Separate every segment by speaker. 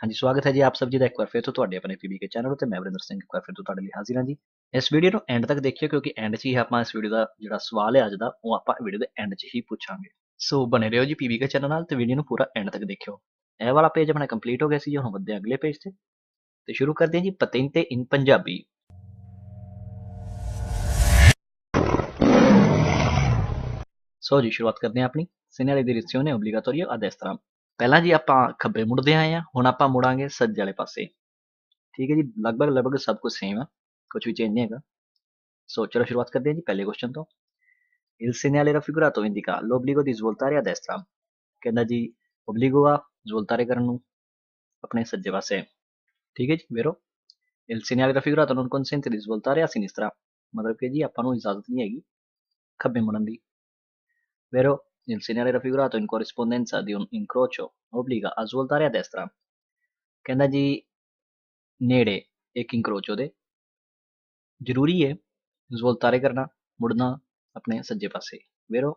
Speaker 1: हाँ जी, स्वागत है जी आप सब जी ਦਾ ਇੱਕ ਵਾਰ ਫਿਰ ਤੋਂ ਤੁਹਾਡੇ ਆਪਣੇ PBK ਚੈਨਲ ਉੱਤੇ ਮੈਂ ਵਰਿੰਦਰ ਸਿੰਘ ਇੱਕ ਵਾਰ ਫਿਰ ਤੋਂ ਤੁਹਾਡੇ ਲਈ ਹਾਜ਼ਰ ਹਾਂ ਜੀ। ਇਸ ਵੀਡੀਓ ਨੂੰ ਐਂਡ ਤੱਕ ਦੇਖਿਓ ਕਿਉਂਕਿ ਐਂਡ 'ਚ ਹੀ ਆਪਾਂ ਇਸ ਵੀਡੀਓ ਦਾ ਜਿਹੜਾ ਸਵਾਲ ਹੈ ਅੱਜ ਦਾ ਉਹ ਆਪਾਂ ਵੀਡੀਓ ਦੇ ਐਂਡ 'ਚ ਹੀ ਪੁੱਛਾਂਗੇ। ਸੋ ਬਣੇ ਰਹੋ ਜੀ PBK ਚੈਨਲ ਨਾਲ ਤੇ ਵੀਡੀਓ ਨੂੰ ਪੂਰਾ ਐਂਡ ਤੱਕ ਦੇਖਿਓ। ਇਹ ਵਾਲਾ ਪੇਜ ਆਪਣਾ ਕੰਪਲੀਟ ਹੋ ਗਿਆ ਸੀ, ਹੁਣ ਵੱਧਦੇ ਹਾਂ ਅਗਲੇ ਪੇਜ ਤੇ ਸ਼ੁਰੂ ਕਰਦੇ ਹਾਂ ਜੀ ਪਤੈਂਤੇ ਇਨ ਪੰਜਾਬੀ। ਸੋ ਜੀ ਸ਼ੁਰੂਆਤ ਕਰਦੇ ਹਾਂ ਆਪਣੀ segnali di direzione obbligatoria a destra। ਪਹਿਲਾਂ ਜੀ ਆਪਾਂ ਖੱਬੇ ਮੁੜਦੇ ਆਏ ਆ, ਹੁਣ ਆਪਾਂ ਮੁੜਾਂਗੇ ਸੱਜੇ ਵਾਲੇ ਪਾਸੇ। ਠੀਕ ਹੈ ਜੀ, ਲਗਭਗ ਸਭ ਕੁਝ ਸੇਮ ਆ, ਕੁਝ ਵੀ ਚੇਂਜ ਨਹੀਂ ਹੈਗਾ। ਸੋ ਚਲੋ ਸ਼ੁਰੂਆਤ ਕਰਦੇ ਹਾਂ ਜੀ ਪਹਿਲੇ ਕੁਐਸਚਨ ਤੋਂ। Il segnale raffigurato indica l'obbligo di svoltare a destra। ਕਹਿੰਦਾ ਜੀ obbligo ਆ svoltare ਕਰਨ ਨੂੰ ਆਪਣੇ ਸੱਜੇ ਪਾਸੇ। ਠੀਕ ਹੈ ਜੀ, vero? Il segnale raffigurato non consente di svoltare a sinistra। ਮਤਲਬ ਕਿ ਜੀ ਆਪਾਂ ਨੂੰ ਇਜਾਜ਼ਤ ਨਹੀਂ ਹੈਗੀ ਖੱਬੇ ਮੁੜਨ ਦੀ। Vero? Il segnale raffigurato in corrispondenza di un incrocio obbliga a svoltare a destra। ਕਹਿੰਦਾ ਜੀ ਨੇੜੇ ਇੱਕ incrocio ਦੇ ਜ਼ਰੂਰੀ ਹੈ svoltare ਕਰਨਾ, ਮੁੜਨਾ ਆਪਣੇ ਸੱਜੇ ਪਾਸੇ। Vero?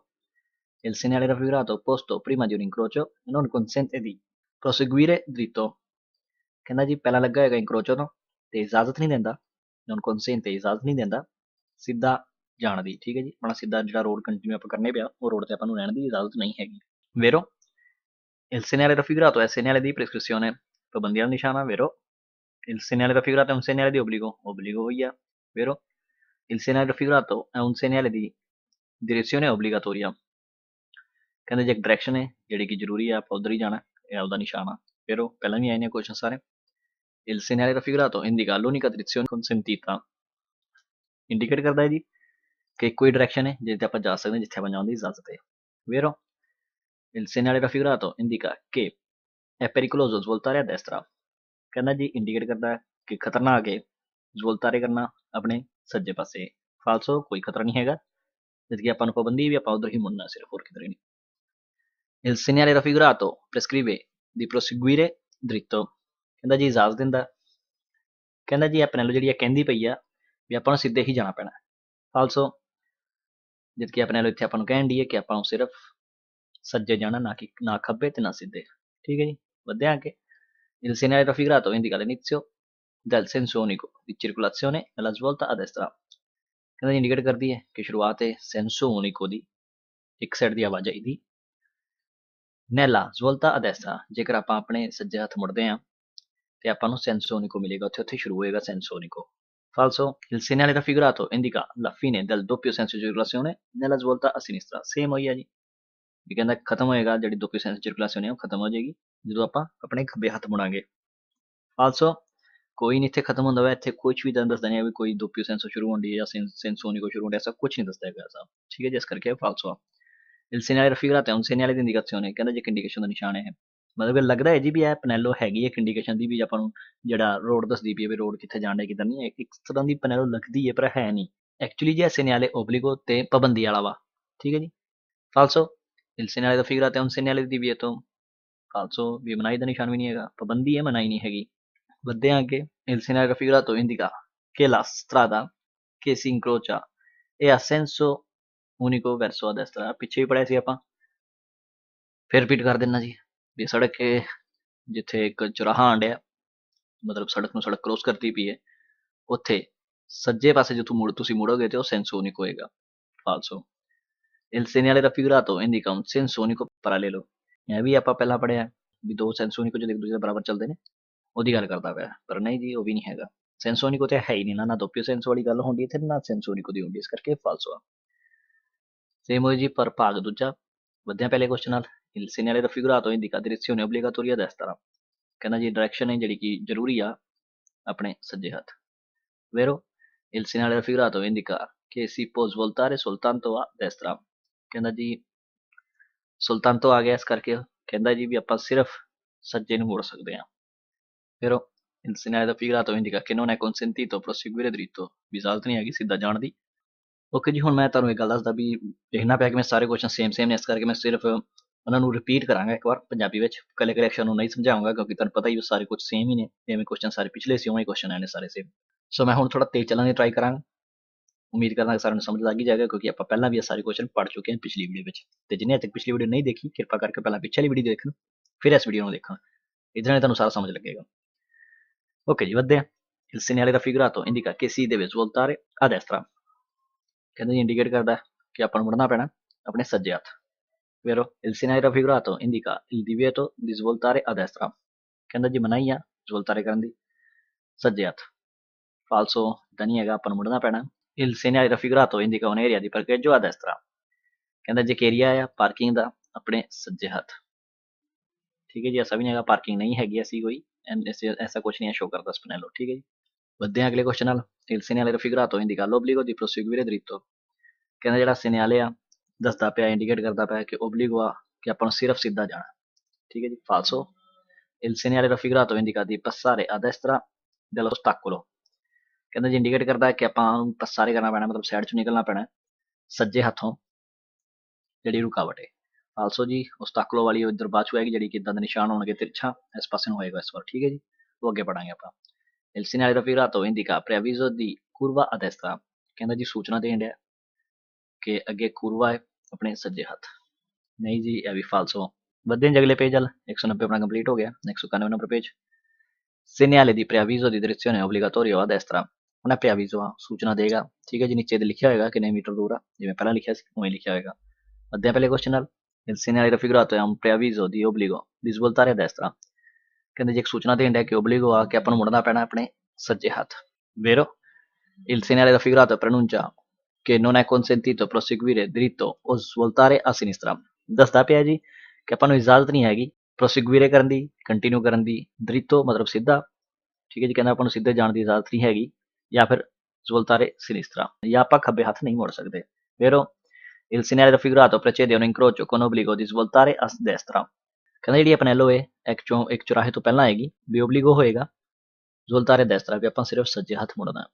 Speaker 1: Il segnale raffigurato posto prima di un incrocio non consente di proseguire dritto। ਕਹਿੰਦਾ ਜੀ ਪਹਿਲਾਂ ਲੱਗਾ ਹੋਏਗਾ incrocio ਤੋਂ ਤੇ ਇਜਾਜ਼ਤ ਨਹੀਂ ਦਿੰਦਾ, non consente ਇਜਾਜ਼ਤ ਨਹੀਂ ਦਿੰਦਾ ਸਿੱਧਾ ਜਾਣ ਦੀ। ਠੀਕ ਹੈ ਜੀ, ਆਪਣਾ ਸਿੱਧਾ ਜਿਹੜਾ ਰੋਡ ਕੰਟੀਨਿਊ ਆਪਾਂ ਕਰਨੇ ਪਿਆ ਉਹ ਰੋਡ ਤੇ ਆਪਾਂ ਨੂੰ ਰਹਿਣ ਦੀ ਇਜਾਜ਼ਤ ਨਹੀਂ ਹੈਗੀ। Vero? Il segnale raffigurato è segnale di prescrizione। ਪਾਬੰਦੀ ਦਾ ਨਿਸ਼ਾਨਾ। Vero? Il segnale raffigurato è un segnale di obbligo। Obbligo ਹੋਈ ਆ। Vero? Il segnale raffigurato è un segnale di direzione obbligatoria। ਕਹਿੰਦੇ ਜੇ ਡਾਇਰੈਕਸ਼ਨ ਹੈ ਜਿਹੜੀ ਕਿ ਜ਼ਰੂਰੀ ਹੈ ਆਪਾਂ ਉਧਰ ਹੀ ਜਾਣਾ, ਇਹ ਉਹਦਾ ਨਿਸ਼ਾਨਾ। Vero? ਪਹਿਲਾਂ ਵੀ ਆਏ ਨੇ ਕੁਐਸਚਨ ਸਾਰੇ। Il segnale raffigurato indica l'unica direzione consentita। Indicate ਕਰਦਾ ਹੈ ਜੀ ਕਿ ਕੋਈ ਡਾਇਰੈਕਸ਼ਨ ਹੈ ਜਿਹਦੇ ਤੇ ਆਪਾਂ ਜਾ ਸਕਦੇ ਹਾਂ ਜਿੱਥੇ ਆਪਾਂ ਜਾਣ ਦੀ ਇਜਾਜ਼ਤ ਹੈ। Vero? Il segnale raffigurato indica che è pericoloso svoltare a destra। ਕਹਿੰਦਾ ਜੀ ਇੰਡੀਕੇਟ ਕਰਦਾ ਹੈ ਕਿ ਖਤਰਨਾਕ ਹੈ svoltare ਕਰਨਾ ਆਪਣੇ ਸੱਜੇ ਪਾਸੇ। ਫਾਲਸੋ, ਕੋਈ ਖਤਰਾ ਨਹੀਂ ਹੈਗਾ, ਜਦ ਕਿ ਆਪਾਂ ਨੂੰ ਪਾਬੰਦੀ ਵੀ ਆਪਾਂ ਉਧਰ ਹੀ ਮੁੜਨਾ ਸਿਰਫ, ਹੋਰ ਕਿਧਰੇ ਨਹੀਂ। Il segnale raffigurato prescrive di proseguire dritto। ਕਹਿੰਦਾ ਜੀ ਇਜਾਜ਼ਤ ਦਿੰਦਾ। ਕਹਿੰਦਾ ਜੀ ਆਪਣੇ ਨਾਲ ਜਿਹੜੀ ਕਹਿੰਦੀ ਪਈ ਆ ਵੀ ਆਪਾਂ ਨੂੰ ਸਿੱਧੇ ਹੀ ਜਾਣਾ ਪੈਣਾ। ਫਾਲਸੋ, ਜਦ ਕਿ ਆਪਣੇ ਨਾਲ ਇੱਥੇ ਆਪਾਂ ਨੂੰ ਕਹਿਣ ਦੀ ਹੈ ਕਿ ਆਪਾਂ ਨੂੰ ਸਿਰਫ ਸੱਜੇ ਜਾਣਾ, ਨਾ ਖੱਬੇ ਤੇ ਨਾ ਸਿੱਧੇ। ਠੀਕ ਹੈ ਜੀ, ਵਧਿਆ ਅੱਗੇ। Il segnale raffigurato indica l'inizio del senso unico di circolazione nella svolta a destra। ਕਹਿੰਦਾ ਜੀ ਇੰਡੀਕੇਟ ਕਰਦੀ ਹੈ ਕਿ ਸ਼ੁਰੂਆਤ ਹੈ senso unico ਦੀ, ਇੱਕ ਸਾਈਡ ਦੀ ਆਵਾਜਾਈ ਦੀ। nella svolta a destra, ਜੇਕਰ ਆਪਾਂ ਆਪਣੇ ਸੱਜੇ ਹੱਥ ਮੁੜਦੇ ਹਾਂ ਤੇ ਆਪਾਂ ਨੂੰ senso unico ਮਿਲੇਗਾ, ਉੱਥੇ ਸ਼ੁਰੂ ਹੋਏਗਾ senso unico। Falso, il segnale raffigurato indica la fine del doppio senso di circolazione nella svolta a sinistra। Same ਹੋਈ ਆ ਜੀ, ਵੀ ਕਹਿੰਦਾ ਖਤਮ ਹੋਏਗਾ ਜਿਹੜੀ doppio senso di circolazione ਉਹ ਖਤਮ ਹੋ ਜਾਏਗੀ ਜਦੋਂ ਆਪਾਂ ਆਪਣੇ ਖੱਬੇ ਹੱਥ ਮੁੜਾਂਗੇ। ਫਾਲਸੋ, ਕੋਈ ਨਹੀਂ ਇੱਥੇ ਖਤਮ ਹੁੰਦਾ ਵਾ, ਇੱਥੇ ਕੁਝ ਵੀ ਤੁਹਾਨੂੰ ਦੱਸਦਾ ਨਹੀਂ ਵੀ ਕੋਈ doppio senso ਸ਼ੁਰੂ ਹੁੰਦੀ ਹੈ ਜਾਂ senso unico ਸ਼ੁਰੂ ਹੁੰਦਾ, ਐਸਾ ਕੁਝ ਨਹੀਂ ਦੱਸਦਾ ਹੈਗਾ ਐਸਾ। ਠੀਕ ਹੈ ਜੀ, ਇਸ ਕਰਕੇ ਫਾਲਸੋ ਆ। Il segnale raffigurato è un segnale di indicazione। ਕਹਿੰਦਾ ਜੀ ਇੱਕ ਇੰਡੀਕੇਸ਼ਨ ਦਾ ਨਿਸ਼ਾਨ ਹੈ, ਮਤਲਬ ਲੱਗਦਾ ਹੈ ਜੀ ਵੀ ਇਹ ਪੈਨੈਲੋ ਹੈਗੀ ਹੈ ਇੱਕ ਇੰਡੀਕੇਸ਼ਨ ਦੀ, ਵੀ ਆਪਾਂ ਨੂੰ ਜਿਹੜਾ ਰੋਡ ਦੱਸਦੀ ਪਈ ਹੈ ਵੀ ਰੋਡ ਕਿੱਥੇ ਜਾਣਾ ਕਿੱਧਰ ਨਹੀਂ ਹੈ, ਇੱਕ ਤਰ੍ਹਾਂ ਦੀ ਪੈਨੈਲੋ ਲੱਗਦੀ ਹੈ ਪਰ ਹੈ ਨਹੀਂ ਐਕਚੁਅਲੀ ਜੀ। ਇਹ segnale obbligo ਤੇ ਪਾਬੰਦੀ ਵਾਲਾ ਵਾ। ਠੀਕ ਹੈ ਜੀ, ਫਾਲਸੋ। Il segnale raffigurato è un segnale di divieto। ਫਾਲਸੋ, ਵੀ ਮਨਾਹੀ ਦਾ ਨਿਸ਼ਾਨ ਵੀ ਨਹੀਂ ਹੈਗਾ, ਪਾਬੰਦੀ ਹੈ, ਮਨਾਹੀ ਨਹੀਂ ਹੈਗੀ। ਵੱਧਦੇ ਹਾਂ ਅੱਗੇ। Il segnale raffigurato indica che la strada che si incrocia è a senso unico verso a destra। ਪਿੱਛੇ ਵੀ ਪੜਿਆ ਸੀ ਆਪਾਂ, ਫਿਰ ਰਿਪੀਟ ਕਰ ਦਿੰਦਾ ਜੀ ਵੀ ਸੜਕ ਜਿੱਥੇ ਇੱਕ ਚੁਰਾਹਾ ਆਂਡਿਆ, ਮਤਲਬ ਸੜਕ ਨੂੰ ਸੜਕ ਕ੍ਰੋਸ ਕਰਦੀ ਪਈ ਹੈ, ਉੱਥੇ ਸੱਜੇ ਪਾਸੇ ਜਿੱਥੋਂ ਤੁਸੀਂ ਮੁੜੋਗੇ ਤੇ ਉਹ senso unico ਹੋਏਗਾ। ਫਾਲਸੋ। Il segnale raffigurato indica un senso unico parallelo। ਇਹ ਵੀ ਆਪਾਂ ਪਹਿਲਾਂ ਪੜਿਆ ਵੀ ਦੋ senso unico ਜਦੋਂ ਇੱਕ ਦੂਜੇ ਦੇ ਬਰਾਬਰ ਚੱਲਦੇ ਨੇ ਉਹਦੀ ਗੱਲ ਕਰਦਾ ਪਿਆ, ਪਰ ਨਹੀਂ ਜੀ ਉਹ ਵੀ ਨਹੀਂ ਹੈਗਾ। senso unico ਤੇ ਹੈ ਹੀ ਨਹੀਂ ਨਾ doppio senso ਵਾਲੀ ਗੱਲ ਹੁੰਦੀ ਇੱਥੇ, ਨਾ senso unico ਦੀ ਹੁੰਦੀ, ਇਸ ਕਰਕੇ ਫਾਲਸੋ ਆ। ਸੇਮ ਹੋਈ ਜੀ ਪਰ ਭਾਗ ਦੂਜਾ। ਵਧਿਆ ਪਹਿਲੇ ਕੁਐਸਚਨ ਨਾਲ। Il segnale raffigurato indica direzione obbligatoria a destra। ਕਹਿੰਦਾ ਜੀ ਡਾਇਰੈਕਸ਼ਨ ਹੈ ਜਿਹੜੀ ਕਿ ਜ਼ਰੂਰੀ ਆ ਆਪਣੇ ਸੱਜੇ ਹੱਥ। Vero? Il segnale raffigurato indica che si può svoltare soltanto a destra। ਕਹਿੰਦਾ ਜੀ soltanto ਆ ਗਿਆ, ਇਸ ਕਰਕੇ ਕਹਿੰਦਾ ਜੀ ਵੀ ਆਪਾਂ ਸਿਰਫ ਸੱਜੇ ਨੂੰ ਮੁੜ ਸਕਦੇ ਹਾਂ। Vero? Il segnale raffigurato indica che non è consentito proseguire dritto। ਵੀ ਇਜਾਜ਼ਤ ਨਹੀਂ ਹੈਗੀ ਸਿੱਧਾ ਜਾਣ ਦੀ। ਓਕੇ ਜੀ, ਹੁਣ ਮੈਂ ਤੁਹਾਨੂੰ ਇੱਕ ਗੱਲ ਦੱਸਦਾ ਵੀ ਦੇਖਣਾ ਪਿਆ ਕਿ ਮੈਂ ਸਾਰੇ ਕੁਐਸਚਨ ਸੇਮ ਨੇ, ਇਸ ਕਰਕੇ ਮੈਂ ਸਿਰਫ ਉਹਨਾਂ ਨੂੰ ਰਿਪੀਟ ਕਰਾਂਗਾ ਇੱਕ ਵਾਰ ਪੰਜਾਬੀ ਵਿੱਚ, ਕੱਲੇ ਐਕਸ਼ਨ ਨੂੰ ਨਹੀਂ ਸਮਝਾਉਂਗਾ ਕਿਉਂਕਿ ਤੁਹਾਨੂੰ ਪਤਾ ਹੀ ਸਾਰੇ ਕੁਝ ਸੇਮ ਹੀ ਨੇ, ਜਿਵੇਂ ਕੁਐਸਚਨ ਸਾਰੇ ਪਿਛਲੇ ਸੀ ਉਵੇਂ ਕੁਐਸਚਨ ਆਏ ਨੇ ਸਾਰੇ ਸੇਮ। ਸੋ ਮੈਂ ਹੁਣ ਥੋੜਾ ਤੇਜ਼ ਚੱਲਣ ਦੀ ਟਰਾਈ ਕਰਾਂਗਾ, ਉਮੀਦ ਕਰਦਾ ਕਿ ਸਾਰਿਆਂ ਨੂੰ ਸਮਝ ਲੱਗ ਹੀ ਜਾਏਗਾ ਕਿਉਂਕਿ ਆਪਾਂ ਪਹਿਲਾਂ ਵੀ ਇਹ ਸਾਰੇ ਕੁਐਸਚਨ ਪੜ੍ਹ ਚੁੱਕੇ ਹਾਂ ਪਿਛਲੀ ਵੀਡੀਓ ਵਿੱਚ। ਤੇ ਜਿਹਨੇ ਅਜੇ ਤੱਕ ਪਿਛਲੀ ਵੀਡੀਓ ਨਹੀਂ ਦੇਖੀ ਕਿਰਪਾ ਕਰਕੇ ਪਹਿਲਾਂ ਪਿਛਲੀ ਵੀਡੀਓ ਦੇਖਣ ਫਿਰ ਇਸ ਵੀਡੀਓ ਨੂੰ ਦੇਖਣ। ਇਹਦੇ ਨਾਲ ਤੁਹਾਨੂੰ ਸਾਰਾ ਸਮਝ ਲੱਗੇਗਾ। ਓਕੇ ਜੀ, ਵੱਧਦੇ ਹਾਂ। Il segnale raffigurato indica che si deve svoltare a destra। ਕਹਿੰਦੇ ਜੀ ਇੰਡੀਕੇਟ ਕਰਦਾ ਕਿ ਆਪਾਂ ਨੂੰ ਮੁੜਨਾ ਪੈਣਾ ਆਪਣੇ ਸੱਜੇ ਹੱਥ। Vero? Il segnale raffigurato indica il divieto di svoltare a destra। ਕਹਿੰਦਾ ਜੀ ਮਨਾਹੀ ਆ ਸਵੋਲਤਾਰੇ ਕਰਨ ਦੀ ਸੱਜੇ ਹੱਥ। ਫਾਲਸੋ ਤਾਂ ਨਹੀਂ ਹੈਗਾ, ਆਪਾਂ ਨੂੰ ਮੁੜਨਾ ਪੈਣਾ। Il segnale raffigurato indica un'area di parcheggio a destra। ਕਹਿੰਦਾ ਜੇ ਏਰੀਆ ਆ ਪਾਰਕਿੰਗ ਦਾ ਆਪਣੇ ਸੱਜੇ ਹੱਥ। ਠੀਕ ਹੈ ਜੀ, ਐਸਾ ਵੀ ਨਹੀਂ ਹੈਗਾ ਪਾਰਕਿੰਗ ਨਹੀਂ ਹੈਗੀ ਐਸੀ ਕੋਈ, ਐਸਾ ਕੁਛ ਨਹੀਂ ਹੈ ਸ਼ੋ ਕਰਦਾ ਸਪਨੈਲੋ। ਠੀਕ ਹੈ ਜੀ, ਵੱਧਦੇ ਹਾਂ ਅਗਲੇ ਕੁਐਸਚਨ ਨਾਲ। Il segnale raffigurato indica l'obbligo di proseguire dritto। ਕਹਿੰਦਾ ਜਿਹੜਾ segnale ਆ ਦੱਸਦਾ ਪਿਆ, ਇੰਡੀਕੇਟ ਕਰਦਾ ਪਿਆ ਕਿ ਓਬਲੀਗੋ ਆ ਕਿ ਆਪਾਂ ਨੂੰ ਸਿਰਫ ਸਿੱਧਾ ਜਾਣਾ। ਠੀਕ ਹੈ ਜੀ, ਫਾਲਸੋ। Il segnale raffigurato indica di passare a destra dell'ostacolo। ਕਹਿੰਦਾ ਜੀ ਇੰਡੀਕੇਟ ਕਰਦਾ ਕਿ ਆਪਾਂ ਨੂੰ ਪਸਾਰੇ ਕਰਨਾ ਪੈਣਾ, ਮਤਲਬ ਸਾਈਡ ਚੋਂ ਨਿਕਲਣਾ ਪੈਣਾ ਸੱਜੇ ਹੱਥੋਂ ਜਿਹੜੀ ਰੁਕਾਵਟ ਹੈ। ਫਾਲਸੋ ਜੀ, ਓਸਟਾਕਲੋ ਵਾਲੀ ਇੱਧਰ ਬਾਅਦ ਚੋਂ ਆਏਗੀ ਜਿਹੜੀ ਕਿ ਇਦਾਂ ਦੇ ਨਿਸ਼ਾਨ ਹੋਣਗੇ ਤਿਰਛਾ ਇਸ ਪਾਸੇ ਨੂੰ ਹੋਏਗਾ ਇਸ ਵਾਰ। ਠੀਕ ਹੈ ਜੀ, ਉਹ ਅੱਗੇ ਪੜਾਂਗੇ ਆਪਾਂ। Il segnale raffigurato indica preavviso di curva a destra। ਕਹਿੰਦਾ ਜੀ ਸੂਚਨਾ ਦੇਣ ਡਿਆ ਕਿ ਅੱਗੇ curva ਹੈ ਆਪਣੇ ਸੱਜੇ ਹੱਥ। ਨਹੀਂ ਜੀ, ਇਹ ਵੀ ਫਾਲਸੋ। ਵੱਧਦੇ ਹਾਂ ਅਗਲੇ ਪੇਜ ਵੱਲ। 190 ਆਪਣਾ ਕੰਪਲੀਟ ਹੋ ਗਿਆ। 191 number page. Segnale di preavviso di direzione obbligatorio a destra। ਹੁਣ ਇਹ preavviso ਆ, ਸੂਚਨਾ ਦੇਗਾ। ਠੀਕ ਹੈ ਜੀ, ਨੀਚੇ ਤੇ ਲਿਖਿਆ ਹੋਏਗਾ ਕਿੰਨੇ ਮੀਟਰ ਦੂਰ ਆ, ਜਿਵੇਂ ਪਹਿਲਾਂ ਲਿਖਿਆ ਸੀ ਉਵੇਂ ਲਿਖਿਆ ਹੋਏਗਾ। ਵੱਧਦੇ ਹਾਂ ਪਹਿਲੇ ਕੁਐਸਚਨ ਨਾਲ। Il segnale raffigurato è un preavviso di obbligo di svoltare a destra। ਕਹਿੰਦੇ ਜੀ ਇੱਕ ਸੂਚਨਾ ਦੇਣ ਡਿਆ ਕਿ ਓਬਲੀਗੋ ਆ ਕਿ ਆਪਾਂ ਨੂੰ ਮੁੜਨਾ ਪੈਣਾ ਆਪਣੇ ਸੱਜੇ ਹੱਥ। Vero? Il segnale raffigurato preannuncia che non è consentito proseguire dritto o svoltare a sinistra। ਦੱਸਦਾ ਪਿਆ ਜੀ ਕਿ ਆਪਾਂ ਨੂੰ ਇਜਾਜ਼ਤ ਨਹੀਂ ਹੈਗੀ proseguire ਕਰਨ ਦੀ, ਕੰਟੀਨਿਊ ਕਰਨ ਦੀ, dritto ਮਤਲਬ ਸਿੱਧਾ। ਠੀਕ ਹੈ ਜੀ, ਕਹਿੰਦਾ ਆਪਾਂ ਨੂੰ ਸਿੱਧੇ ਜਾਣ ਦੀ ਇਜਾਜ਼ਤ ਨਹੀਂ ਹੈਗੀ, ਜਾਂ ਫਿਰ svoltare sinistra, ਜਾਂ ਆਪਾਂ ਖੱਬੇ ਹੱਥ ਨਹੀਂ ਮੁੜ ਸਕਦੇ। Vero? Il segnale raffigurato precede un incrocio con obbligo di svoltare a destra। ਕਹਿੰਦਾ ਜਿਹੜੀ ਆਪਨੈਲੋ ਹੈ ਇੱਕ ਚੁਰਾਹੇ ਤੋਂ ਪਹਿਲਾਂ ਆਏਗੀ ਵੀ ਓਬਲੀਗੋ ਹੋਏਗਾ svoltare a destra ਵੀ ਆਪਾਂ ਸਿਰਫ ਸੱਜੇ ਹੱਥ ਮੁੜਨਾ।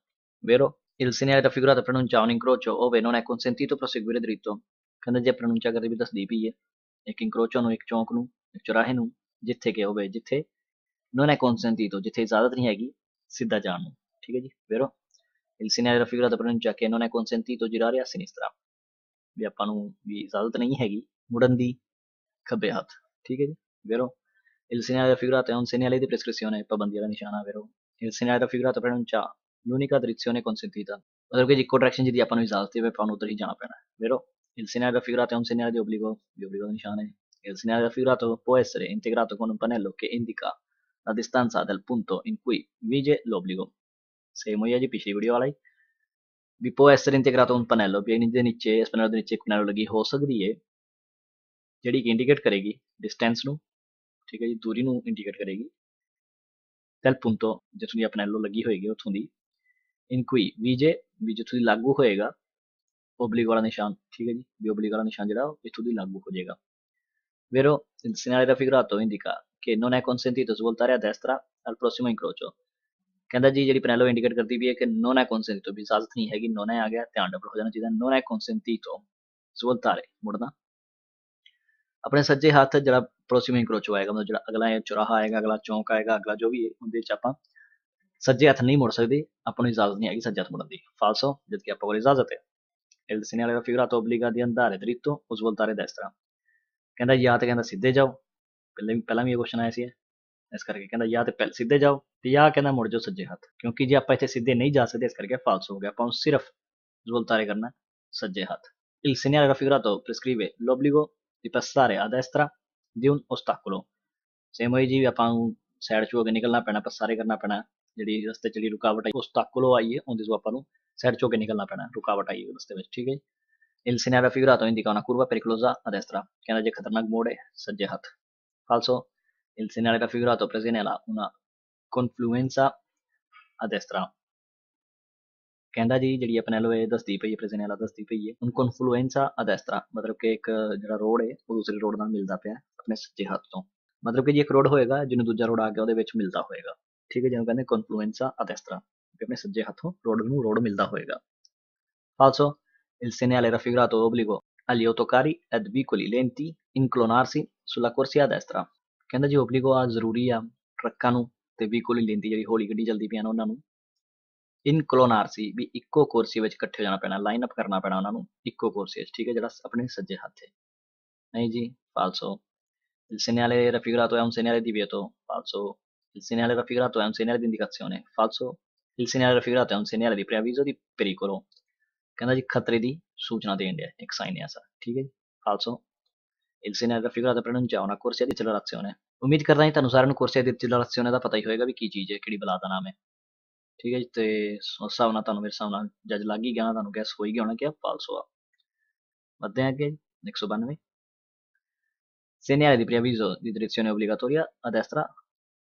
Speaker 1: Vero? Il segnale raffigurato pronuncia un incrocio ove non è consentito proseguire dritto। ਕਹਿੰਦਾ ਜੇ ਪ੍ਰੋਨੁੰਚਾ ਕਰਦੇ ਵੀ ਦੱਸਦੀ ਪਈ ਹੈ ਇੱਕ incrocio ਨੂੰ, ਇੱਕ ਚੌਂਕ ਨੂੰ, ਇੱਕ ਚੁਰਾਹੇ ਨੂੰ, ਜਿੱਥੇ ਕਿ ਹੋਵੇ ਜਿੱਥੇ non è consentito ਜਿੱਥੇ ਇਜਾਜ਼ਤ ਨਹੀਂ ਹੈਗੀ ਸਿੱਧਾ ਜਾਣ ਨੂੰ। ਠੀਕ ਹੈ ਜੀ, vero? Il segnale raffigurato pronuncia che non è consentito girare a sinistra ਵੀ ਆਪਾਂ ਨੂੰ ਵੀ ਇਜਾਜ਼ਤ ਨਹੀਂ ਹੈਗੀ ਮੁੜਨ ਦੀ ਖੱਬੇ ਹੱਥ। ਠੀਕ ਹੈ ਜੀ, vero? Il segnale raffigurato è un segnale di prescrizione, ਪਾਬੰਦੀ ਵਾਲਾ ਨਿਸ਼ਾਨ ਆ। vero? Il segnale raffigurato pronuncia l'unica direzione consentita। ਮਤਲਬ ਕਿ ਇੱਕੋ ਡਾਇਰੈਕਸ਼ਨ ਜਿਹਦੀ ਆਪਾਂ ਨੂੰ ਇਜਾਜ਼ਤ ਹੈ ਆਪਾਂ ਨੂੰ ਉੱਧਰ ਹੀ ਜਾਣਾ ਪੈਣਾ। vero? Il segnale raffigurato è un segnale di obbligo, di obbligo ਦਾ ਨਿਸ਼ਾਨ ਹੈ। Il segnale raffigurato può essere integrato con un pannello che indica la distanza del punto in cui vige l'obbligo। Same ਹੋਈ ਹੈ ਜੀ ਪਿਛਲੀ ਵੀਡੀਓ ਵਾਲਾ ਹੀ, ਵੀ può essere integrato un pannello ਵੀ ਇਹਦੇ ਨੀਚੇ, ਇਸ ਪੈਨਲ ਦੇ ਨੀਚੇ ਇੱਕ ਪੈਨਲ ਲੱਗੀ ਹੋ ਸਕਦੀ ਹੈ ਜਿਹੜੀ ਕਿ ਇੰਡੀਕੇਟ ਕਰੇਗੀ ਡਿਸਟੈਂਸ ਨੂੰ। ਠੀਕ ਹੈ ਜੀ, ਦੂਰੀ ਨੂੰ ਇੰਡੀਕੇਟ ਕਰੇਗੀ। del punto ਜਿੱਥੋਂ ਦੀ ਪੈਨਲ ਲੱਗੀ ਹੋਏਗੀ ਉੱਥੋਂ ਦੀ, in cui vige ਵੀ ਜਿੱਥੋਂ ਦੀ ਲਾਗੂ ਹੋਏਗਾ obbligo ਵਾਲਾ ਨਿਸ਼ਾਨ। ਠੀਕ ਹੈ ਜੀ, ਵੀ obbligo ਵਾਲਾ ਨਿਸ਼ਾਨ ਜਿਹੜਾ ਇੱਥੋਂ ਦੀ ਲਾਗੂ ਹੋ ਜਾਏਗਾ। Vero? Il segnale raffigurato indica che non è consentito svoltare a destra al prossimo incrocio। ਕਹਿੰਦਾ ਜੀ ਜਿਹੜੀ ਪੈਨਲ ਇੰਡੀਕੇਟ ਕਰਦੀ ਵੀ ਹੈ ਕਿ non è consentito ਵੀ ਇਜਾਜ਼ਤ ਨਹੀਂ ਹੈਗੀ, non è ਆ ਗਿਆ ਧਿਆਨ ਡਬਲ ਹੋ ਜਾਣਾ ਚਾਹੀਦਾ, non è consentito svoltare ਮੁੜਨਾ ਆਪਣੇ ਸੱਜੇ ਹੱਥ ਜਿਹੜਾ ਪ੍ਰੋਸੀਮੋ ਇਨਕਰੋਚੋ ਆਏਗਾ, ਮਤਲਬ ਜਿਹੜਾ ਅਗਲਾ ਚੁਰਾਹਾ ਆਏਗਾ, ਅਗਲਾ ਚੌਂਕ ਆਏਗਾ, ਅਗਲਾ ਜੋ ਵੀ ਹੈ ਉਹਦੇ ਵਿੱਚ ਆਪਾਂ ਸੱਜੇ ਹੱਥ ਨਹੀਂ ਮੁੜ ਸਕਦੇ, ਆਪਾਂ ਨੂੰ ਇਜਾਜ਼ਤ ਨਹੀਂ ਹੈਗੀ ਸੱਜੇ ਹੱਥ ਮੁੜਨ ਦੀ। ਫਾਲਸੋ, ਜਦਕਿ ਆਪਾਂ ਕੋਲ ਇਜਾਜ਼ਤ ਹੈ। Il segnale raffigurato obbliga di andare dritto o svoltare a destra। ਕਹਿੰਦਾ ਜਾਂ ਤੇ ਕਹਿੰਦਾ ਸਿੱਧੇ ਜਾਓ, ਪਹਿਲਾਂ ਵੀ ਇਹ ਕੁਐਸਚਨ ਆਇਆ ਸੀ ਇਸ ਕਰਕੇ ਕਹਿੰਦਾ ਜਾਂ ਤੇ ਸਿੱਧੇ ਜਾਓ ਤੇ ਜਾਂ ਕਹਿੰਦਾ ਮੁੜ ਜਾਓ ਸੱਜੇ ਹੱਥ, ਕਿਉਂਕਿ ਜੇ ਆਪਾਂ ਇੱਥੇ ਸਿੱਧੇ ਨਹੀਂ ਜਾ ਸਕਦੇ ਇਸ ਕਰਕੇ ਫਾਲਸ ਹੋ ਗਿਆ, ਆਪਾਂ ਨੂੰ ਸਿਰਫ svoltare ਕਰਨਾ ਸੱਜੇ ਹੱਥ। Il segnale raffigurato prescrive l'obbligo di passare a destra di un ostacolo। Same ਹੋਈ ਜੀ, ਆਪਾਂ ਨੂੰ ਸਾਈਡ ਚੋਂ ਹੋ ਕੇ ਨਿਕਲਣਾ ਪੈਣਾ, ਪਸਾਰੇ ਕਰਨਾ ਪੈਣਾ ਜਿਹੜੀ ਰਸਤੇ ਚ ਜਿਹੜੀ ਰੁਕਾਵਟ ਆਈ ostacolo ਆਈ ਹੈ ਉਹਦੇ ਤੋਂ ਆਪਾਂ ਨੂੰ ਸਾਈਡ ਚੋਂ ਹੋ ਕੇ ਨਿਕਲਣਾ ਪੈਣਾ, ਰੁਕਾਵਟ ਆਈ ਹੈ ਰਸਤੇ ਵਿੱਚ। ਠੀਕ ਹੈ ਜੀ, il segnale raffigurato indica una curva pericolosa a destra। ਕਹਿੰਦਾ ਜੇ ਖਤਰਨਾਕ ਮੋੜ ਹੈ ਸੱਜੇ ਹੱਥ। falso, il segnale raffigurato presegnala una confluenza a destra। ਕਹਿੰਦਾ ਜੀ ਜਿਹੜੀ ਪੈਨਲ ਇਹ ਦੱਸਦੀ ਪਈ ਹੈ, presegnala ਦੱਸਦੀ ਪਈ ਹੈ un confluenza a destra ਮਤਲਬ ਕਿ ਇੱਕ ਜਿਹੜਾ ਰੋਡ ਹੈ ਉਹ ਦੂਸਰੇ ਰੋਡ ਨਾਲ ਮਿਲਦਾ ਪਿਆ ਆਪਣੇ ਸੱਜੇ ਹੱਥ ਤੋਂ, ਮਤਲਬ ਕਿ ਜੀ ਇੱਕ ਰੋਡ ਹੋਏਗਾ ਜਿਹਨੂੰ ਦੂਜਾ ਰੋਡ ਆ ਕੇ ਉਹਦੇ ਵਿੱਚ ਮਿਲਦਾ ਹੋਏਗਾ। ਠੀਕ ਹੈ, ਜਿਹਨੂੰ ਕਹਿੰਦੇ confluenza a destra ਕਿ ਆਪਣੇ ਸੱਜੇ ਹੱਥੋਂ ਰੋਡ ਮਿਲਦਾ ਹੋਏਗਾ। falso, il segnale raffigurato obbligo agli autocarri ed veicoli lenti inclinarsi sulla corsia a destra। ਕਹਿੰਦਾ ਜੀ obbligo ਆ ਜ਼ਰੂਰੀ ਆ ਟਰੱਕਾਂ ਨੂੰ ਤੇ veicoli lenti ਜਿਹੜੀ ਹੌਲੀ ਗੱਡੀ ਚੱਲਦੀ ਪਈਆਂ ਨੇ ਉਹਨਾਂ ਨੂੰ inclinarsi ਵੀ ਇੱਕੋ ਕੁਰਸੀ ਵਿੱਚ ਇਕੱਠੇ ਹੋ ਜਾਣਾ ਪੈਣਾ, ਲਾਈਨ ਅਪ ਕਰਨਾ ਪੈਣਾ ਉਹਨਾਂ ਨੂੰ ਇੱਕੋ ਕੁਰਸੀ ਵਿੱਚ। ਠੀਕ ਹੈ, ਜਿਹੜਾ ਆਪਣੇ ਸੱਜੇ ਹੱਥ ਹੈ। ਨਹੀਂ ਜੀ, falso, Il segnale raffigurato è un segnale di divieto, falso. Il segnale raffigurato è un segnale di indicazione, falso. Il segnale raffigurato è un segnale di preavviso di pericolo, कहना जी खतरे ਦੀ ਸੂਚਨਾ ਦੇਣ ਡਿਆ ਇੱਕ ਸਾਈਨ ਹੈ ਐਸਾ ਠੀਕ ਹੈ ਜੀ falso. Il segnale raffigurato pronuncia una corsia di accelerazione. ਉਮੀਦ ਕਰਦਾ ਹਾਂ ਤੁਹਾਨੂੰ ਸਾਰਿਆਂ ਨੂੰ corsia di accelerazione ਦਾ ਪਤਾ ਹੀ ਹੋਏਗਾ ਵੀ ਕੀ ਚੀਜ਼ ਹੈ ਕਿਹੜੀ ਬਲਾ ਦਾ ਨਾਮ ਹੈ ਠੀਕ ਹੈ ਜੀ ਤੇ ਉਸ ਹਿਸਾਬ ਨਾਲ ਤੁਹਾਨੂੰ ਮੇਰੇ ਹਿਸਾਬ ਨਾਲ ਜੱਜ ਲੱਗ ਹੀ ਗਿਆ ਨਾ ਤੁਹਾਨੂੰ ਗੈਸ ਹੋ ਹੀ ਗਿਆ ਹੋਣਾ ਕਿ falso ਆ ਵੱਧਦੇ ਹਾਂ ਅੱਗੇ 192 segnale di preavviso di direzione obbligatoria a destra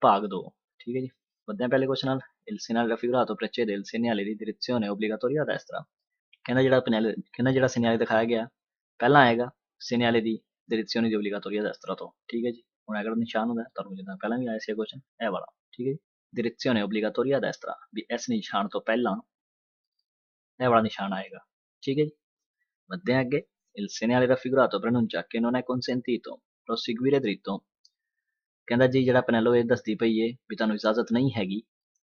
Speaker 1: ਭਾਗ 2 ਠੀਕ ਹੈ ਜੀ ਵੱਧਦੇ ਹਾਂ ਪਹਿਲੇ ਕੁਐਸਚਨ ਨਾਲ il segnale raffigurato precede il segnale di direzione obbligatoria a destra ਕਹਿੰਦਾ ਜਿਹੜਾ segnale ਦਿਖਾਇਆ ਗਿਆ ਪਹਿਲਾਂ ਆਏਗਾ segnale di direzione di obbligatoria a destra ਤੋਂ ਠੀਕ ਹੈ ਜੀ ਹੁਣ ਅਗਰ ਨਿਸ਼ਾਨ ਹੁੰਦਾ ਤੁਹਾਨੂੰ ਜਿੱਦਾਂ ਪਹਿਲਾਂ ਵੀ ਆਇਆ ਸੀ ਕੁਐਸਚਨ ਇਹ ਵਾਲਾ ਠੀਕ ਹੈ ਜੀ direzione obbligatoria a destra ਵੀ ਇਸ ਨਿਸ਼ਾਨ ਤੋਂ ਪਹਿਲਾਂ ਇਹ ਵਾਲਾ ਨਿਸ਼ਾਨ ਆਏਗਾ ਠੀਕ ਹੈ ਜੀ ਵੱਧਦੇ ਹਾਂ ਅੱਗੇ il segnale raffigurato preannuncia che non è consentito proseguire dritto ਕਹਿੰਦਾ ਜੀ ਜਿਹੜਾ ਪੈਨੈਲੋ ਇਹ ਦੱਸਦੀ ਪਈ ਏ ਵੀ ਤੁਹਾਨੂੰ ਇਜਾਜ਼ਤ ਨਹੀਂ ਹੈਗੀ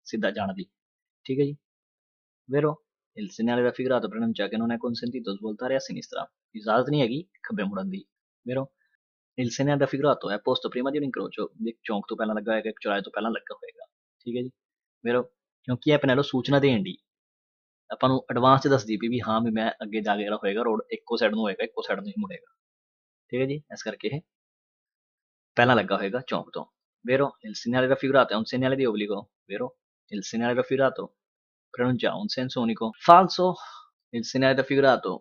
Speaker 1: ਸਿੱਧਾ ਜਾਣ ਦੀ ਠੀਕ ਹੈ ਜੀ vero il segnale raffigurato preannuncia che non è consentito svoltare a sinistra ਇਜਾਜ਼ਤ ਨਹੀਂ ਹੈਗੀ ਖੱਬੇ ਮੁੜਨ ਦੀ vero il segnale raffigurato è posto prima di un incrocio ਇੱਕ ਚੌਂਕ ਤੋਂ ਪਹਿਲਾਂ ਲੱਗਾ ਹੋਏਗਾ ਇੱਕ ਚੌਰਾਹੇ ਤੋਂ ਪਹਿਲਾਂ ਲੱਗਾ ਹੋਏਗਾ ਠੀਕ ਹੈ ਜੀ vero ਕਿਉਂਕਿ ਇਹ ਪੈਨੈਲੋ ਸੂਚਨਾ ਦੇਣ ਦੀ ਆਪਾਂ ਨੂੰ ਐਡਵਾਂਸ ਚ ਦੱਸਦੀ ਪਈ ਵੀ ਹਾਂ ਵੀ ਮੈਂ ਅੱਗੇ ਜਾ ਕੇ ਜਿਹੜਾ ਹੋਏਗਾ ਰੋਡ ਇੱਕੋ ਸਾਈਡ ਨੂੰ ਹੋਏਗਾ ਇੱਕੋ ਸਾਈਡ ਨੂੰ ਹੀ ਮੁੜੇਗਾ ਠੀਕ ਹੈ ਜੀ ਇਸ ਕਰਕੇ ਇਹ ਪਹਿਲਾਂ ਲੱਗਾ ਹੋਏਗਾ ਚੌਂਕ ਤੋਂ vero il segnale raffigurato è un segnale di obbligo vero il segnale raffigurato pronuncia un senso unico falso il segnale raffigurato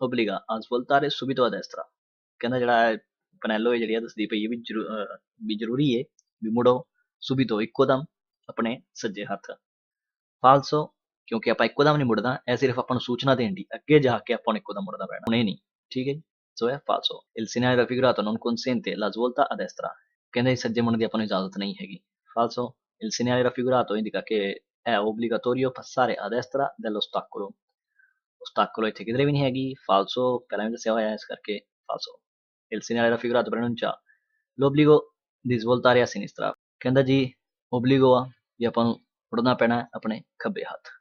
Speaker 1: obbliga a svoltare subito a destra ਕਹਿੰਦਾ ਜਿਹੜਾ ਪੈਨੈਲੋ ਜਿਹੜੀ ਆ ਦੱਸਦੀ ਪਈ ਵੀ ਜ਼ਰੂਰੀ ਹੈ ਵੀ ਮੁੜੋ subito ਇੱਕੋ ਦਮ ਆਪਣੇ ਸੱਜੇ ਹੱਥ falso ਕਿਉਂਕਿ ਆਪਾਂ ਇੱਕੋ ਦਮ ਨਹੀਂ ਮੁੜਨਾ ਇਹ ਸਿਰਫ ਆਪਾਂ ਨੂੰ ਸੂਚਨਾ ਦੇਣ ਦੀ ਅੱਗੇ ਜਾ ਕੇ ਆਪਾਂ ਨੂੰ ਇੱਕੋ ਦਮ ਮੁੜਨਾ ਪੈਣਾ ਹੁਣੇ ਨਹੀਂ ਠੀਕ ਹੈ ਜੀ ਸੋ ਇਹ falso il segnale raffigurato non consente la svolta a destra ਕਹਿੰਦੇ ਸੱਜੇ ਮੁੜਨ ਦੀ ਆਪਾਂ ਨੂੰ ਇਜਾਜ਼ਤ ਨਹੀਂ ਹੈਗੀ falso il segnale raffigurato indica che è obbligatorio passare a destra dell'ostacolo ostacolo ਇੱਥੇ ਕਿਧਰੇ ਵੀ ਨਹੀਂ ਹੈਗੀ falso ਪਹਿਲਾਂ ਵੀ ਦੱਸਿਆ ਹੋਇਆ ਇਸ ਕਰਕੇ falso il segnale raffigurato pronuncia l'obbligo di svoltare a sinistra ਕਹਿੰਦਾ ਜੀ obbligo ਆ ਵੀ ਆਪਾਂ ਨੂੰ ਮੁੜਨਾ ਪੈਣਾ ਆਪਣੇ ਖੱਬੇ ਹੱਥ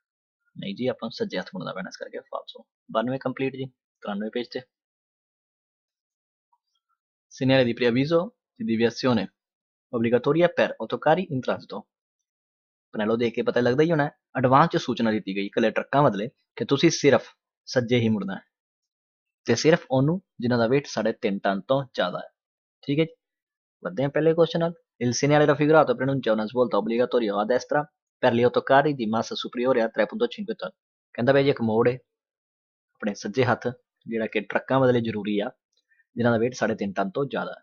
Speaker 1: ਨਹੀਂ ਜੀ ਆਪਾਂ ਨੂੰ ਸੱਜੇ ਹੱਥ ਮੁੜਨਾ ਪੈਣਾ ਇਸ ਕਰਕੇ falso 92 ਕੰਪਲੀਟ ਜੀ 93 ਪੇਜ ਤੇ segnale di preavviso di deviazione obbligatoria per autocarri in transito ਪੈਨੈਲੋ ਦੇਖ ਕੇ ਪਤਾ ਲੱਗਦਾ ਹੀ ਹੋਣਾ ਐਡਵਾਂਸ ਚ ਸੂਚਨਾ ਦਿੱਤੀ ਗਈ ਇਕੱਲੇ ਟਰੱਕਾਂ ਬਦਲੇ ਕਿ ਤੁਸੀਂ ਸਿਰਫ ਸੱਜੇ ਹੀ ਮੁੜਨਾ ਹੈ ਤੇ ਸਿਰਫ ਉਹਨੂੰ ਜਿਨ੍ਹਾਂ ਦਾ weight 3.5 ਟਨ ਤੋਂ ਜ਼ਿਆਦਾ ਹੈ ਠੀਕ ਹੈ ਜੀ ਵੱਧਦੇ ਹਾਂ ਪਹਿਲੇ ਕੁਐਸਚਨ ਨਾਲ il segnale raffigurato preannuncia una svolta obbligatoria a destra per gli autocarri di massa superiore a 3.5 ton ਕਹਿੰਦਾ ਬਈ ਇੱਕ ਮੋੜ ਹੈ ਆਪਣੇ ਸੱਜੇ ਹੱਥ ਜਿਹੜਾ ਕਿ ਟਰੱਕਾਂ ਬਦਲੇ ਜ਼ਰੂਰੀ ਆ ਜਿਨ੍ਹਾਂ ਦਾ weight 3.5 ਟਨ ਤੋਂ ਜ਼ਿਆਦਾ ਹੈ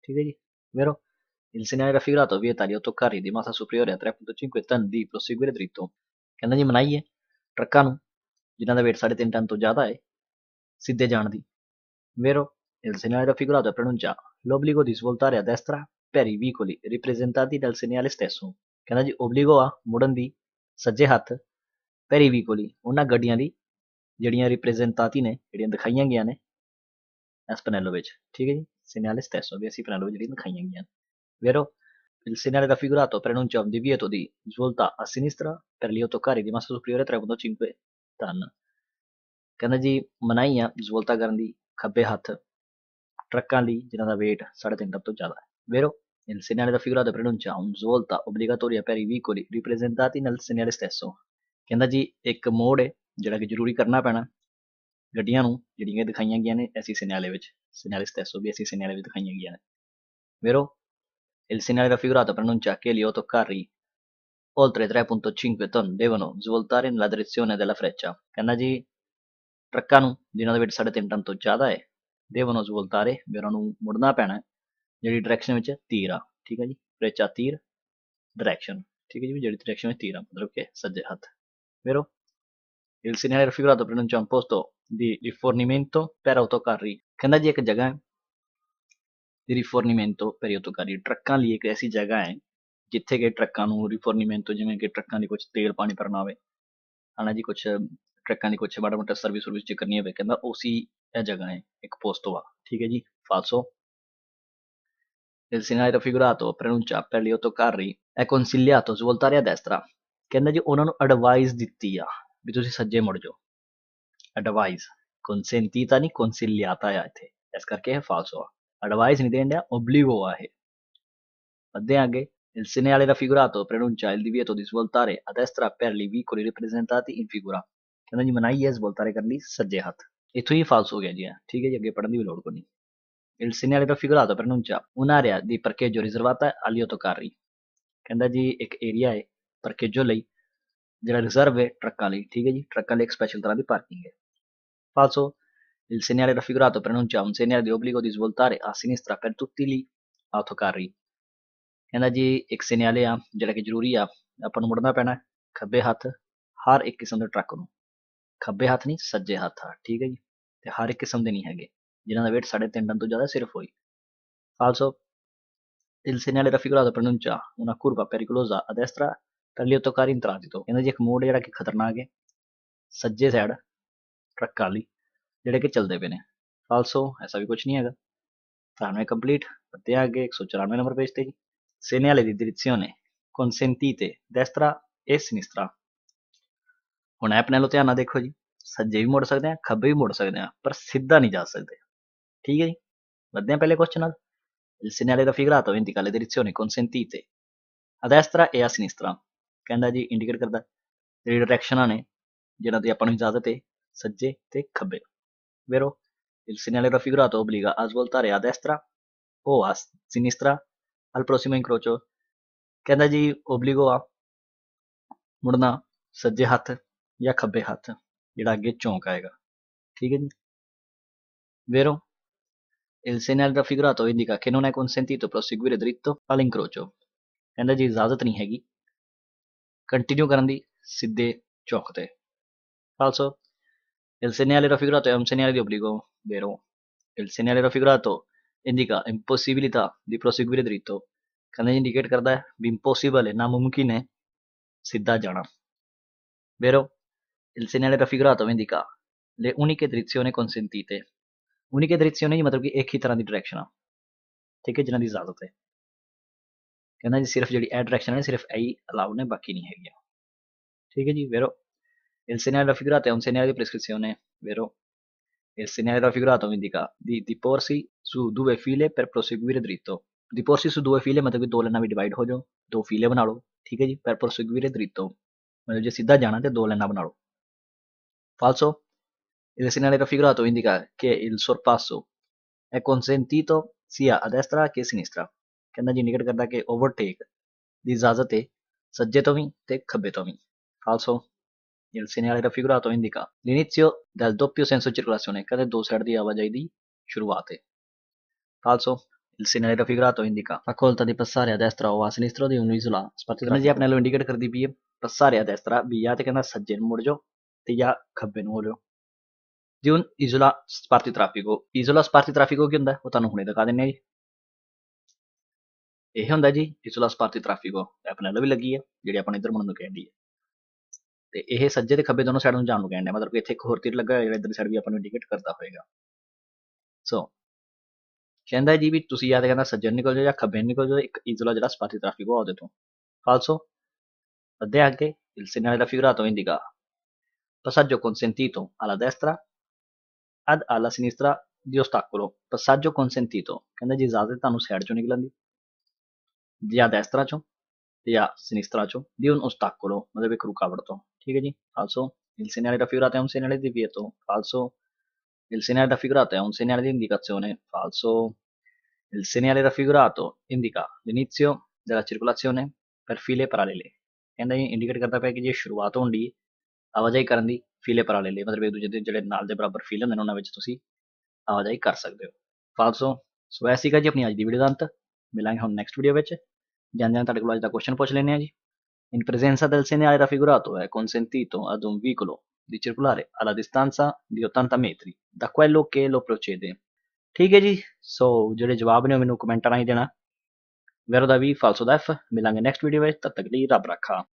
Speaker 1: ਠੀਕ ਹੈ ਜੀ vero il segnale raffigurato vieta agli autocarri di massa superiore a 3.5 ton di proseguire dritto ਕਹਿੰਦਾ ਜੀ ਮਨਾਹੀ ਹੈ ਟਰੱਕਾਂ ਨੂੰ ਜਿਨ੍ਹਾਂ ਦਾ weight 3.5 ਟਨ ਤੋਂ ਜ਼ਿਆਦਾ ਹੈ ਸਿੱਧੇ ਜਾਣ ਦੀ vero il segnale raffigurato pronuncia l'obbligo di svoltare a destra per i vicoli ripresentati dal segnale stesso ਕਹਿੰਦਾ ਜੀ obbligo ਆ ਮੁੜਨ ਦੀ ਸੱਜੇ ਹੱਥ per i vicoli ਉਹਨਾਂ ਗੱਡੀਆਂ ਦੀ ਜਿਹੜੀਆਂ ਰਿਪਰੈਜ਼ੈਂਟਾਤੀ ਨੇ ਜਿਹੜੀਆਂ ਦਿਖਾਈਆਂ ਗਈਆਂ ਨੇ ਇਸ ਪੈਨੈਲੋ ਵਿੱਚ ਠੀਕ ਹੈ ਜੀ segnale stesso ਵੀ ਅਸੀਂ ਪੈਨੈਲੋ ਜਿਹੜੀਆਂ ਦਿਖਾਈਆਂ ਗਈਆਂ vero il segnale raffigurato preannuncia un divieto di svolta a sinistra per gli autocarri di massa superiore a 3.5 ton ਕਹਿੰਦਾ ਜੀ ਮਨਾਹੀ ਆ ਸਵੋਲਤਾ ਕਰਨ ਦੀ ਖੱਬੇ ਹੱਥ ਟਰੱਕਾਂ ਲਈ ਜਿਨ੍ਹਾਂ ਦਾ weight 3.5 ਟਨ ਤੋਂ ਜ਼ਿਆਦਾ ਹੈ vero il segnale raffigurato preannuncia una svolta obbligatoria per i vicoli ripresentati nel segnale stesso ਕਹਿੰਦਾ ਜੀ ਇੱਕ ਮੋੜ ਹੈ ਜਿਹੜਾ ਕਿ ਜ਼ਰੂਰੀ ਕਰਨਾ ਪੈਣਾ ਗੱਡੀਆਂ ਨੂੰ ਜਿਹੜੀਆਂ ਦਿਖਾਈਆਂ ਗਈਆਂ ਨੇ ਐਸੀ segnale ਵਿੱਚ segnale stesso ਵੀ ਐਸੀ segnale ਵਿੱਚ ਦਿਖਾਈਆਂ ਗਈਆਂ ਨੇ vero il segnale raffigurato pronuncia che gli autocarri oltre 3.5 ton devono svoltare nella direzione della freccia ਕਹਿੰਦਾ ਜੀ ਟਰੱਕਾਂ ਨੂੰ ਜਿਨ੍ਹਾਂ ਦਾ weight 3.5 ਟਨ ਤੋਂ ਜ਼ਿਆਦਾ ਹੈ devono svoltare ਵੀ ਉਹਨਾਂ ਨੂੰ ਮੁੜਨਾ ਪੈਣਾ ਜਿਹੜੀ ਡਾਇਰੈਕਸ਼ਨ ਵਿੱਚ ਤੀਰ ਆ ਠੀਕ ਹੈ ਜੀ ਫ੍ਰੈਚਾ ਤੀਰ ਡਾਇਰੈਕਸ਼ਨ ਠੀਕ ਹੈ ਜੀ ਜਿਹੜੀ ਡਾਇਰੈਕਸ਼ਨ ਵਿੱਚ ਤੀਰ ਆ ਮਤਲਬ ਕਿ ਸੱਜੇ ਹੱਥ vero il segnale raffigurato pronuncia un posto di rifornimento per autocarri ਕਹਿੰਦਾ ਜੀ ਇੱਕ ਜਗ੍ਹਾ ਹੈ di rifornimento per gli autocarri ਟਰੱਕਾਂ ਲਈ ਇੱਕ ਐਸੀ ਜਗ੍ਹਾ ਹੈ ਜਿੱਥੇ ਕਿ ਟਰੱਕਾਂ ਨੂੰ ਰਿਫੋਰਨੀਮੈਂਟੋ ਜਿਵੇਂ ਕਿ ਟਰੱਕਾਂ ਦੀ ਕੁਛ ਤੇਲ ਪਾਣੀ ਭਰਨਾ ਹੋਵੇ ਹਨਾ ਜੀ ਕੁਛ ਟਰੱਕਾਂ ਦੀ ਕੁਛ ਮਾੜਾ ਮੋਟਾ ਸਰਵਿਸ ਚ ਕਰਨੀ ਹੋਵੇ ਕਹਿੰਦਾ ਉਸੀ ਇਹ ਜਗ੍ਹਾ ਹੈ ਇੱਕ ਪੋਸਟੋ ਆ ਠੀਕ ਹੈ ਜੀ falso il segnale raffigurato pronuncia per gli autocarri è consigliato svoltare a destra ਕਹਿੰਦਾ ਜੀ ਉਹਨਾਂ ਨੂੰ ਐਡਵਾਈਸ ਦਿੱਤੀ ਆ ਵੀ ਤੁਸੀਂ ਸੱਜੇ ਮੁੜ ਜਾਓ ਐਡਵਾਈਸ consentita ਨਹੀਂ consigliata ਆ ਇੱਥੇ ਇਸ ਕਰਕੇ ਇਹ falso ਆ ਐਡਵਾਈਸ ਨਹੀਂ ਦੇਣ ਡਿਆ, ਓਬਲੀਗੋ ਆ ਇਹ। ਅੱਧੇ ਅੱਗੇ il segnale raffigurato preannuncia il divieto di svoltare a destra per i veicoli rappresentati in figura। ਕਹਿੰਦਾ ਜੀ ਮਨਾਹੀ ਹੈ ਸਵੋਲਤਾਰੇ ਕਰਨ ਲਈ ਸੱਜੇ ਹੱਥ। ਇੱਥੋਂ ਹੀ ਫਾਲਸ ਹੋ ਗਿਆ ਜੀ, ਠੀਕ ਹੈ ਜੀ, ਅੱਗੇ ਪੜ੍ਹਨ ਦੀ ਵੀ ਲੋੜ ਕੋਈ ਨਹੀਂ। il segnale raffigurato preannuncia un'area di parcheggio riservata agli autocarri। ਕਹਿੰਦਾ ਜੀ ਇੱਕ ਏਰੀਆ ਹੈ parcheggio ਲਈ ਜਿਹੜਾ ਰਿਜ਼ਰਵ ਹੈ ਟਰੱਕਾਂ ਲਈ, ਠੀਕ ਹੈ ਜੀ, ਟਰੱਕਾਂ ਲਈ ਇੱਕ ਸਪੈਸ਼ਲ ਤਰ੍ਹਾਂ ਦੀ ਪਾਰਕਿੰਗ ਹੈ। Falso, il segnale raffigurato preannuncia un segnale di obbligo di svoltare a sinistra per tutti gli autocarri। ਕਹਿੰਦਾ ਜੀ ਇੱਕ ਸਿਗਨਲ ਆ ਜਿਹੜਾ ਕਿ ਜ਼ਰੂਰੀ ਆ, ਆਪਾਂ ਨੂੰ ਮੁੜਨਾ ਪੈਣਾ ਖੱਬੇ ਹੱਥ ਹਰ ਇੱਕ ਕਿਸਮ ਦੇ ਟਰੱਕ ਨੂੰ, ਖੱਬੇ ਹੱਥ ਨਹੀਂ ਸੱਜੇ ਹੱਥ ਆ, ਠੀਕ ਹੈ ਜੀ, ਤੇ ਹਰ ਇੱਕ ਕਿਸਮ ਦੇ ਨਹੀਂ ਹੈਗੇ ਜਿਨ੍ਹਾਂ ਦਾ weight 3.5 ਟਨ ਤੋਂ ਜ਼ਿਆਦਾ ਸਿਰਫ ਹੋਈ। Falso, il segnale raffigurato preannuncia una curva pericolosa a destra per gli autocarri in transito। ਕਹਿੰਦਾ ਜੀ ਇੱਕ ਮੋੜ ਜਿਹੜਾ ਕਿ ਖਤਰਨਾਕ ਹੈ ਸੱਜੇ ਸਾਈਡ ਟਰੱਕਾਂ ਲਈ ਜਿਹੜੇ ਕਿ ਚੱਲਦੇ ਪਏ ਨੇ। Falso, ਐਸਾ ਵੀ ਕੁਝ ਨਹੀਂ ਹੈਗਾ। 93 ਕੰਪਲੀਟ। ਅੱਧੇ ਅੱਗੇ 194 ਨੰਬਰ ਪੇਜ ਤੇ ਜੀ segnale di direzione consentite destra e sinistra। ਹੁਣ ਐਪ ਨਾਲੋਂ ਧਿਆਨ ਨਾਲ ਦੇਖੋ ਜੀ, ਸੱਜੇ ਵੀ ਮੁੜ ਸਕਦੇ ਆ ਖੱਬੇ ਵੀ ਮੁੜ ਸਕਦੇ ਆ ਪਰ ਸਿੱਧਾ ਨਹੀਂ ਜਾ ਸਕਦੇ, ਠੀਕ ਹੈ ਜੀ। ਵਧਦੇ ਆ ਪਹਿਲੇ ਕੁਐਸਚਨ ਨਾਲ। il segnale raffigurato indica le direzioni consentite a destra e a sinistra। ਕਹਿੰਦਾ ਜੀ ਇੰਡੀਕੇਟ ਕਰਦਾ ਜਿਹੜੀ ਡਾਇਰੈਕਸ਼ਨਾਂ ਨੇ ਜਿਹਨਾਂ ਦੀ ਆਪਾਂ ਨੂੰ ਇਜਾਜ਼ਤ ਹੈ ਸੱਜੇ ਤੇ ਖੱਬੇ। vero, il segnale raffigurato obbliga a svoltare a destra o a sinistra al prossimo incrocio। ਕਹਿੰਦਾ ਜੀ ਓਬਲੀਗੋ ਆ ਮੁੜਨਾ ਸੱਜੇ ਹੱਥ ਜਾਂ ਖੱਬੇ ਹੱਥ ਜਿਹੜਾ ਅੱਗੇ ਚੌਂਕ ਆਏਗਾ, ਠੀਕ ਹੈ ਜੀ। vero, il segnale raffigurato indica che non è consentito proseguire dritto all'incrocio। ਕਹਿੰਦਾ ਜੀ ਇਜਾਜ਼ਤ ਨਹੀਂ ਹੈਗੀ ਕੰਟੀਨਿਊ ਕਰਨ ਦੀ ਸਿੱਧੇ ਚੌਂਕ ਤੇ। falso, il segnale raffigurato è un segnale di obbligo। vero, il segnale raffigurato indica impossibilità di proseguire dritto। ਕਹਿੰਦਾ ਜੀ ਇੰਡੀਕੇਟ ਕਰਦਾ ਹੈ ਵੀ ਇੰਪੋਸੀਬਲ ਹੈ, ਨਾਮੁਮਕਿਨ ਹੈ ਸਿੱਧਾ ਜਾਣਾ। vero, il segnale raffigurato indica le uniche direzioni consentite। uniche direzioni ਮਤਲਬ ਕਿ ਇੱਕ ਹੀ ਤਰ੍ਹਾਂ ਦੀ ਡਾਇਰੈਕਸ਼ਨ ਆ, ਠੀਕ ਹੈ, ਜਿਹਨਾਂ ਦੀ ਇਜਾਜ਼ਤ ਹੈ। ਕਹਿੰਦਾ ਜੀ ਸਿਰਫ ਜਿਹੜੀ ਇਹ ਡਾਇਰੈਕਸ਼ਨ ਹੈ ਸਿਰਫ ਇਹੀ ਅਲਾਉਡ ਨੇ ਬਾਕੀ ਨਹੀਂ ਹੈਗੀਆਂ, ਠੀਕ ਹੈ ਜੀ। vero, il segnale raffigurato è un segnale di prescrizione। vero, il segnale raffigurato indica di diporsi su due file per proseguire dritto। diporsi su due file ਮਤਲਬ ਕਿ ਦੋ ਲਾਈਨਾਂ ਵੀ ਡਿਵਾਈਡ ਹੋ ਜਾਓ, ਦੋ ਫੀਲੇ ਬਣਾ ਲਓ, ਠੀਕ ਹੈ ਜੀ। per proseguire dritto ਮਤਲਬ ਜੇ ਸਿੱਧਾ ਜਾਣਾ ਤੇ ਦੋ ਲਾਈਨਾਂ ਬਣਾ ਲਓ। falso, il segnale raffigurato indica che il sorpasso è consentito sia a destra che a sinistra। ਕਹਿੰਦਾ ਜੀ ਇੰਡੀਕੇਟ ਕਰਦਾ ਕਿ ਓਵਰਟੇਕ ਦੀ ਇਜਾਜ਼ਤ ਹੈ ਸੱਜੇ ਤੋਂ ਵੀ ਤੇ ਖੱਬੇ ਤੋਂ ਵੀ। falso, il segnale raffigurato indica l'inizio del doppio senso di circolazione। ਕਹਿੰਦੇ ਦੋ ਸਾਈਡ ਦੀ ਆਵਾਜਾਈ ਦੀ ਸ਼ੁਰੂਆਤ ਹੈ। falso, il segnale raffigurato indica facoltà di passare a destra o a sinistra di un'isola spartita। ਜੀ ਆਪਣੇ ਵੱਲੋਂ ਇੰਡੀਕੇਟ ਕਰਦੀ ਪਈ ਹੈ passare a destra ਵੀ ਜਾਂ ਤੇ ਕਹਿੰਦਾ ਸੱਜੇ ਨੂੰ ਮੁੜ ਜਾਓ ਤੇ ਜਾਂ ਖੱਬੇ ਨੂੰ ਹੋ ਜਾਓ। di un'isola spartitraffico। isola spartitraffico ਕੀ ਹੁੰਦਾ ਉਹ ਤੁਹਾਨੂੰ ਹੁਣੇ ਦਿਖਾ ਦਿੰਦੇ ਆ ਜੀ। ਇਹ ਹੁੰਦਾ ਜੀ isola spartitraffico, ਆਪਣੇ ਵੱਲੋਂ ਵੀ ਲੱਗੀ ਹੈ ਜਿਹੜੀ ਆਪਾਂ ਇੱਧਰ ਮੁੜਨ ਨੂੰ ਕਹਿੰਦੀ ਹੈ ਤੇ ਇਹ ਸੱਜੇ ਤੇ ਖੱਬੇ ਦੋਨੋਂ ਸਾਈਡ ਨੂੰ ਜਾਣ ਨੂੰ ਕਹਿੰਦਾ, ਮਤਲਬ ਕਿ ਇੱਥੇ ਇੱਕ ਹੋਰ ਤੀਰ ਲੱਗਾ ਜਿਹੜਾ ਇੱਧਰ ਸਾਈਡ ਵੀ ਆਪਾਂ ਨੂੰ ਇੰਡੀਕੇਟ ਕਰਦਾ ਹੋਏਗਾ। ਸੋ ਕਹਿੰਦਾ ਜੀ ਵੀ ਤੁਸੀਂ ਜਾਂ ਤਾਂ ਕਹਿੰਦਾ ਸੱਜੇ ਨਿਕਲ ਜਾਓ ਜਾਂ ਖੱਬੇ ਨਿਕਲ ਜਾਓ ਇੱਕ isola ਜਿਹੜਾ spartitraffico ਆ ਉਹਦੇ ਤੋਂ। falso, ਅੱਧੇ ਅੱਗੇ il segnale raffigurato indica passaggio consentito alla destra ad alla sinistra di ostacolo। passaggio consentito ਕਹਿੰਦਾ ਜੀ ਇਜਾਜ਼ਤ ਤੁਹਾਨੂੰ ਸਾਈਡ ਚੋਂ ਨਿਕਲਣ ਦੀ ਜਾਂ destra ਚੋਂ ਜਾਂ sinistra ਚੋਂ di un ostacolo ਮਤਲਬ ਇੱਕ ਰੁਕਾਵਟ ਤੋਂ, ਠੀਕ ਹੈ ਜੀ। falso, il segnale raffigurato è un segnale di divieto। falso, il segnale raffigurato è un segnale di indicazione। falso, il segnale raffigurato indica l'inizio della circolazione per file parallele। ਕਹਿੰਦਾ ਜੀ ਇੰਡੀਕੇਟ ਕਰਦਾ ਪਿਆ ਕਿ ਜੇ ਸ਼ੁਰੂਆਤ ਹੋਣ ਦੀ ਆਵਾਜਾਈ ਕਰਨ ਦੀ ਫੀਲੇ parallele ਮਤਲਬ ਇੱਕ ਦੂਜੇ ਦੇ ਜਿਹੜੇ ਨਾਲ ਦੇ ਬਰਾਬਰ ਫੀਲ ਹੁੰਦੇ ਨੇ ਉਹਨਾਂ ਵਿੱਚ ਤੁਸੀਂ ਆਵਾਜਾਈ ਕਰ ਸਕਦੇ ਹੋ। falso, ਸੋ ਇਹ ਸੀਗਾ ਜੀ ਆਪਣੀ ਅੱਜ ਦੀ ਵੀਡੀਓ ਦਾ ਅੰਤ। ਮਿਲਾਂਗੇ ਹੁਣ ਨੈਕਸਟ ਵੀਡੀਓ ਵਿੱਚ। ਜਾਂਦੇ ਤੁਹਾਡੇ ਕੋਲ ਅੱਜ ਦਾ ਕੁਐਸਚਨ ਪੁੱਛ ਲੈਂਦੇ ਹਾਂ ਜੀ। In presenza del segnale raffigurato è consentito ad un veicolo di circolare alla distanza di 80 metri da quello che lo procede। ਠੀਕ ਹੈ ਜੀ, ਸੋ ਜਿਹੜੇ ਜਵਾਬ ਨੇ ਉਹ ਮੈਨੂੰ ਕਮੈਂਟਾਂ ਰਾਹੀਂ ਦੇਣਾ। ਵੈਰੋ ਦਾ ਵੀ ਫਾਲਸੋ ਦਾ ਐਫ। ਮਿਲਾਂਗੇ ਨੈਕਸਟ ਵੀਡੀਓ ਵਿੱਚ, ਤਦ ਤੱਕ ਲਈ ਰੱਬ ਰੱਖਾ।